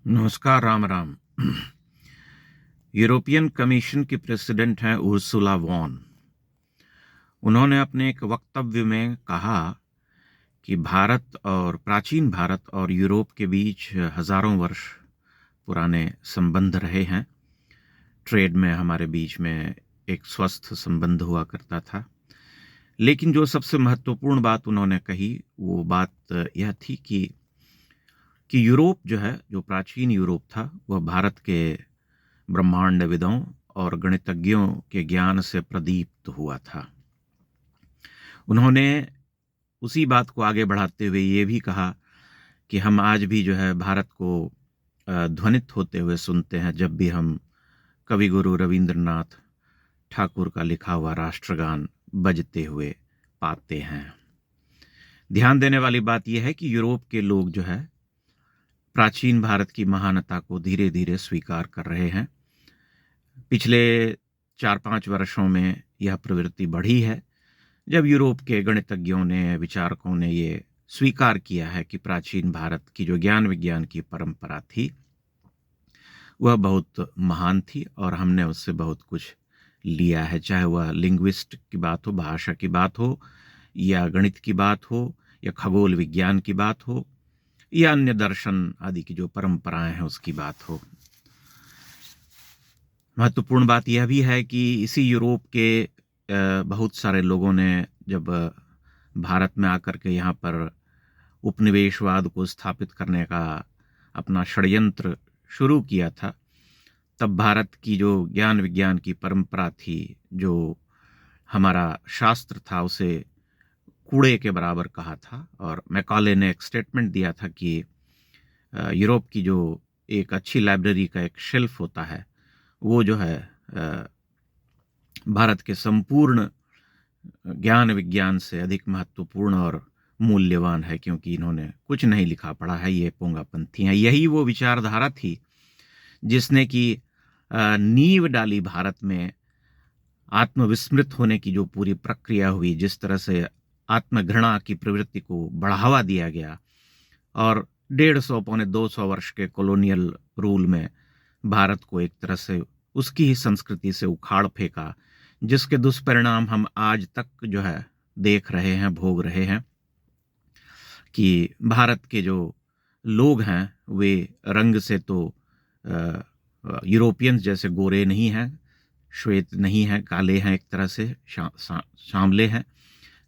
नमस्कार, Ram Ram. European commission की president हैं उर्सुला वॉन। उन्होंने अपने एक वक्तव्य में कहा कि प्राचीन भारत और यूरोप के बीच हजारों वर्ष पुराने संबंध रहे हैं। ट्रेड में हमारे बीच में एक स्वस्थ संबंध हुआ करता था। लेकिन जो सबसे महत्वपूर्ण बात उन्होंने कही, वो बात यह थी कि यूरोप जो है, जो प्राचीन यूरोप था, वह भारत के ब्रह्मांडविदों और गणितज्ञों के ज्ञान से प्रदीप्त हुआ था। उन्होंने उसी बात को आगे बढ़ाते हुए ये भी कहा कि हम आज भी जो है भारत को ध्वनित होते हुए सुनते हैं जब भी हम कवि गुरु रविंद्रनाथ ठाकुर का लिखा हुआ राष्ट्रगान बजते हुए पाते हैं। ध्यान देने वाली बात यह है कि यूरोप के लोग जो है प्राचीन भारत की महानता को धीरे धीरे स्वीकार कर रहे हैं। पिछले 4-5 वर्षों में यह प्रवृत्ति बढ़ी है, जब यूरोप के गणितज्ञों ने, विचारकों ने ये स्वीकार किया है कि प्राचीन भारत की जो ज्ञान विज्ञान की परंपरा थी, वह बहुत महान थी और हमने उससे बहुत कुछ लिया है। चाहे वह लिंग्विस्ट की बात हो, भाषा की बात हो, या गणित की बात हो, या खगोल विज्ञान की बात हो, या अन्य दर्शन आदि की जो परंपराएं हैं उसकी बात हो। महत्वपूर्ण बात यह भी है कि इसी यूरोप के बहुत सारे लोगों ने जब भारत में आकर के यहाँ पर उपनिवेशवाद को स्थापित करने का अपना षड्यंत्र शुरू किया था, तब भारत की जो ज्ञान विज्ञान की परंपरा थी, जो हमारा शास्त्र था, उसे कूड़े के बराबर कहा था। और मैकाले ने एक स्टेटमेंट दिया था कि यूरोप की जो एक अच्छी लाइब्रेरी का एक शेल्फ होता है, वो जो है भारत के संपूर्ण ज्ञान विज्ञान से अधिक महत्वपूर्ण और मूल्यवान है, क्योंकि इन्होंने कुछ नहीं लिखा पढ़ा है, ये पोंगापंथी हैं। यही वो विचारधारा थी जिसने की नींव डाली भारत में आत्मविस्मृत होने की जो पूरी प्रक्रिया हुई, जिस तरह से आत्मघृणा की प्रवृत्ति को बढ़ावा दिया गया और 150 पौने 200 वर्ष के कॉलोनियल रूल में भारत को एक तरह से उसकी ही संस्कृति से उखाड़ फेंका, जिसके दुष्परिणाम हम आज तक जो है देख रहे हैं, भोग रहे हैं। कि भारत के जो लोग हैं वे रंग से तो यूरोपियंस जैसे गोरे नहीं हैं, श्वेत नहीं हैं, काले हैं, एक तरह से सांवले हैं,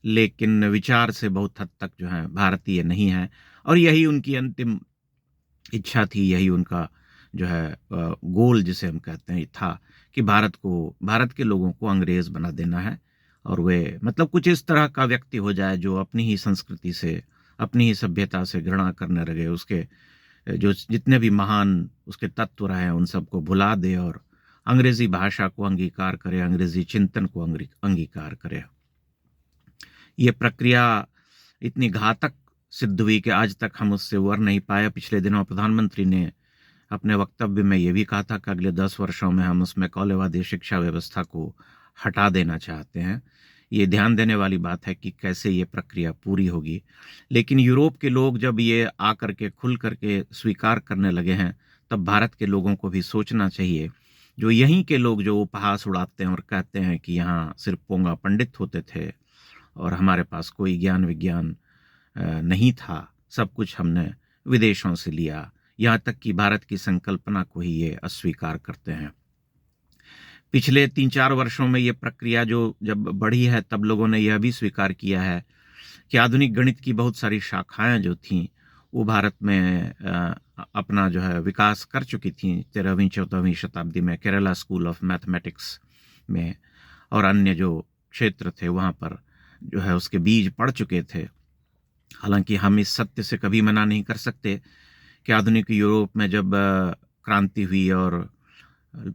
लेकिन विचार से बहुत हद तक जो है भारतीय नहीं है। और यही उनकी अंतिम इच्छा थी, यही उनका जो है गोल जिसे हम कहते हैं था कि भारत के लोगों को अंग्रेज बना देना है, और वे मतलब कुछ इस तरह का व्यक्ति हो जाए जो अपनी ही संस्कृति से, अपनी ही सभ्यता से घृणा करने लगे, उसके जो जितने भी महान उसके तत्व रहे हैं उन सबको भुला दे और अंग्रेजी भाषा को अंगीकार करे, अंग्रेजी चिंतन को अंगीकार करे। ये प्रक्रिया इतनी घातक सिद्ध हुई कि आज तक हम उससे उबर नहीं पाए। पिछले दिनों प्रधानमंत्री ने अपने वक्तव्य में यह भी कहा था कि अगले 10 वर्षों में हम उसमें मैकालेवादी शिक्षा व्यवस्था को हटा देना चाहते हैं। ये ध्यान देने वाली बात है कि कैसे ये प्रक्रिया पूरी होगी। लेकिन यूरोप के लोग जब ये आकर के खुल करके स्वीकार करने लगे हैं, तब भारत के लोगों को भी सोचना चाहिए। जो यहीं के लोग जो उपहास उड़ाते हैं और कहते हैं कि यहाँ सिर्फ पोंगा पंडित होते थे और हमारे पास कोई ज्ञान विज्ञान नहीं था, सब कुछ हमने विदेशों से लिया, यहाँ तक कि भारत की संकल्पना को ही ये अस्वीकार करते हैं। पिछले 3-4 वर्षों में ये प्रक्रिया जो जब बढ़ी है, तब लोगों ने यह भी स्वीकार किया है कि आधुनिक गणित की बहुत सारी शाखाएं जो थीं, वो भारत में अपना जो है विकास कर चुकी थीं 13वीं-14वीं शताब्दी में केरला स्कूल ऑफ मैथमेटिक्स में, और अन्य जो क्षेत्र थे वहाँ पर जो है उसके बीज पड़ चुके थे। हालांकि हम इस सत्य से कभी मना नहीं कर सकते कि आधुनिक यूरोप में जब क्रांति हुई और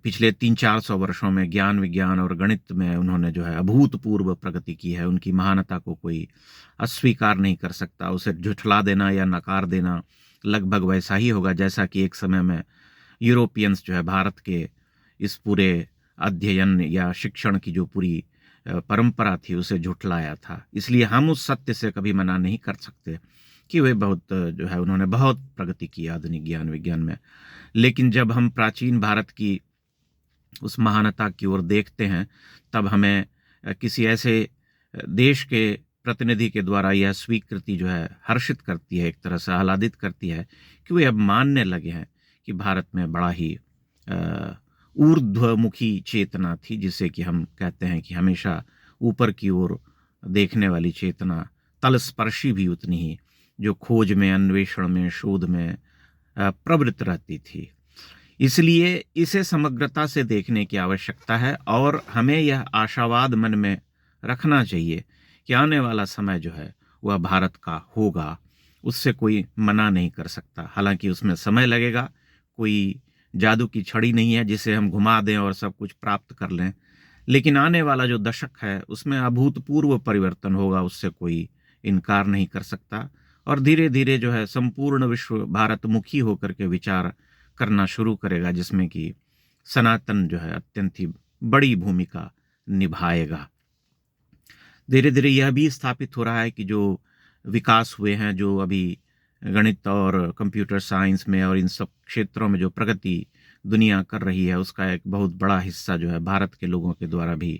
पिछले 300-400 वर्षों में ज्ञान विज्ञान और गणित में उन्होंने जो है अभूतपूर्व प्रगति की है, उनकी महानता को कोई अस्वीकार नहीं कर सकता। उसे झुठला देना या नकार देना लगभग वैसा ही होगा जैसा कि एक समय में यूरोपियंस जो है भारत के इस पूरे अध्ययन या शिक्षण की जो पूरी परंपरा थी उसे झुठलाया था। इसलिए हम उस सत्य से कभी मना नहीं कर सकते कि वे बहुत जो है उन्होंने बहुत प्रगति की आधुनिक ज्ञान विज्ञान में। लेकिन जब हम प्राचीन भारत की उस महानता की ओर देखते हैं, तब हमें किसी ऐसे देश के प्रतिनिधि के द्वारा यह स्वीकृति जो है हर्षित करती है, एक तरह से आह्लादित करती है कि वे अब मानने लगे हैं कि भारत में बड़ा ही ऊर्ध्वमुखी चेतना थी, जिसे कि हम कहते हैं कि हमेशा ऊपर की ओर देखने वाली चेतना, तलस्पर्शी भी उतनी ही, जो खोज में, अन्वेषण में, शोध में प्रवृत्त रहती थी। इसलिए इसे समग्रता से देखने की आवश्यकता है और हमें यह आशावाद मन में रखना चाहिए कि आने वाला समय जो है वह भारत का होगा, उससे कोई मना नहीं कर सकता। हालांकि उसमें समय लगेगा, कोई जादू की छड़ी नहीं है जिसे हम घुमा दें और सब कुछ प्राप्त कर लें, लेकिन आने वाला जो दशक है उसमें अभूतपूर्व परिवर्तन होगा, उससे कोई इनकार नहीं कर सकता। और धीरे धीरे जो है संपूर्ण विश्व भारतमुखी होकर के विचार करना शुरू करेगा, जिसमें कि सनातन जो है अत्यंत ही बड़ी भूमिका निभाएगा। धीरे धीरे यह भी स्थापित हो रहा है कि जो विकास हुए हैं, जो अभी गणित और कंप्यूटर साइंस में और इन सब क्षेत्रों में जो प्रगति दुनिया कर रही है, उसका एक बहुत बड़ा हिस्सा जो है भारत के लोगों के द्वारा भी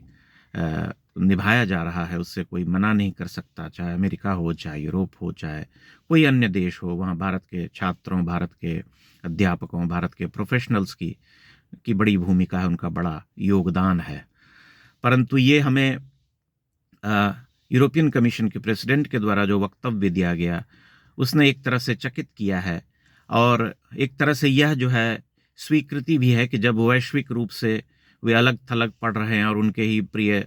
निभाया जा रहा है। उससे कोई मना नहीं कर सकता, चाहे अमेरिका हो, चाहे यूरोप हो, चाहे कोई अन्य देश हो। वहाँ भारत के छात्रों, भारत के अध्यापकों, भारत के प्रोफेशनल्स की बड़ी भूमिका है, उनका बड़ा योगदान है। परंतु ये हमें यूरोपियन कमीशन के प्रेसिडेंट के द्वारा जो वक्तव्य दिया गया, उसने एक तरह से चकित किया है और एक तरह से यह जो है स्वीकृति भी है कि जब वैश्विक रूप से वे अलग थलग पड़ रहे हैं और उनके ही प्रिय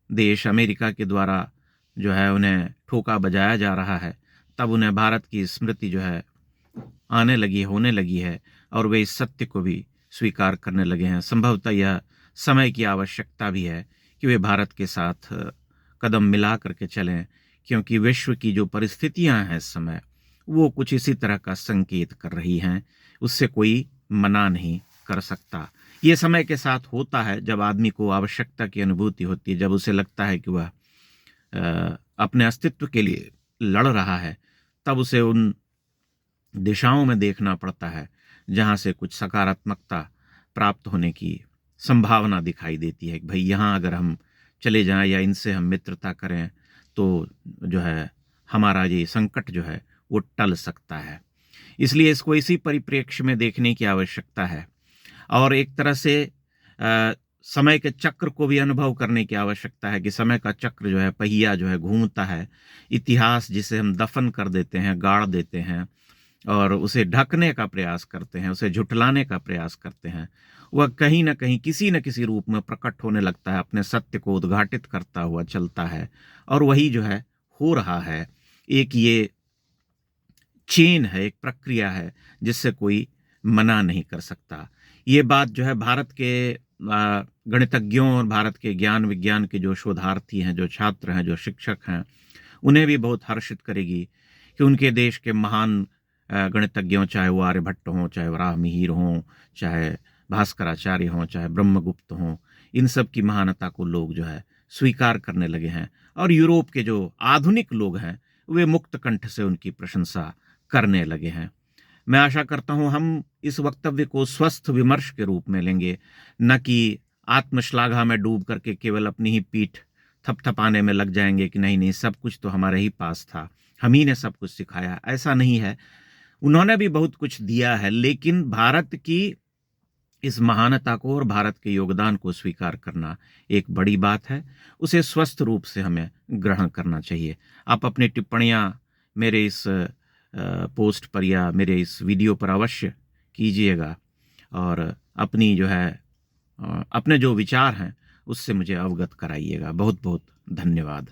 देश अमेरिका के द्वारा जो है उन्हें ठोका बजाया जा रहा है, तब उन्हें भारत की स्मृति जो है आने लगी, होने लगी है और वे इस सत्य को भी स्वीकार करने लगे हैं। संभवतः यह समय की आवश्यकता भी है कि वे भारत के साथ कदम मिला करके चलें, क्योंकि विश्व की जो परिस्थितियां हैं इस समय वो कुछ इसी तरह का संकेत कर रही हैं, उससे कोई मना नहीं कर सकता। ये समय के साथ होता है, जब आदमी को आवश्यकता की अनुभूति होती है, जब उसे लगता है कि वह अपने अस्तित्व के लिए लड़ रहा है, तब उसे उन दिशाओं में देखना पड़ता है जहां से कुछ सकारात्मकता प्राप्त होने की संभावना दिखाई देती है कि भाई यहाँ अगर हम चले जाएं या इनसे हम मित्रता करें तो जो है हमारा ये संकट जो है वो टल सकता है। इसलिए इसको इसी परिप्रेक्ष्य में देखने की आवश्यकता है और एक तरह से समय के चक्र को भी अनुभव करने की आवश्यकता है कि समय का चक्र जो है, पहिया जो है घूमता है। इतिहास जिसे हम दफन कर देते हैं, गाड़ देते हैं और उसे ढकने का प्रयास करते हैं, उसे झुठलाने का प्रयास करते हैं, वह कहीं ना कहीं किसी न किसी रूप में प्रकट होने लगता है, अपने सत्य को उद्घाटित करता हुआ चलता है। और वही जो है हो रहा है, एक ये चेन है, एक प्रक्रिया है जिससे कोई मना नहीं कर सकता। ये बात जो है भारत के गणितज्ञों और भारत के ज्ञान विज्ञान के जो शोधार्थी हैं, जो छात्र हैं, जो शिक्षक हैं, उन्हें भी बहुत हर्षित करेगी कि उनके देश के महान गणितज्ञों, चाहे वो आर्यभट्ट हों, चाहे वराहमिहिर हों, चाहे भास्कराचार्य हों, चाहे ब्रह्मगुप्त हों, इन सब की महानता को लोग जो है स्वीकार करने लगे हैं। और यूरोप के जो आधुनिक लोग हैं वे मुक्त कंठ से उनकी प्रशंसा करने लगे हैं। मैं आशा करता हूं हम इस वक्तव्य को स्वस्थ विमर्श के रूप में लेंगे, न कि आत्मश्लाघा में डूब करके केवल अपनी ही पीठ थपथपाने में लग जाएंगे कि नहीं नहीं सब कुछ तो हमारे ही पास था, हम ही ने सब कुछ सिखाया। ऐसा नहीं है, उन्होंने भी बहुत कुछ दिया है, लेकिन भारत की इस महानता को और भारत के योगदान को स्वीकार करना एक बड़ी बात है। उसे स्वस्थ रूप से हमें ग्रहण करना चाहिए। आप अपनी टिप्पणियां मेरे इस पोस्ट पर या मेरे इस वीडियो पर अवश्य कीजिएगा और अपनी जो है अपने जो विचार हैं उससे मुझे अवगत कराइएगा। बहुत बहुत धन्यवाद।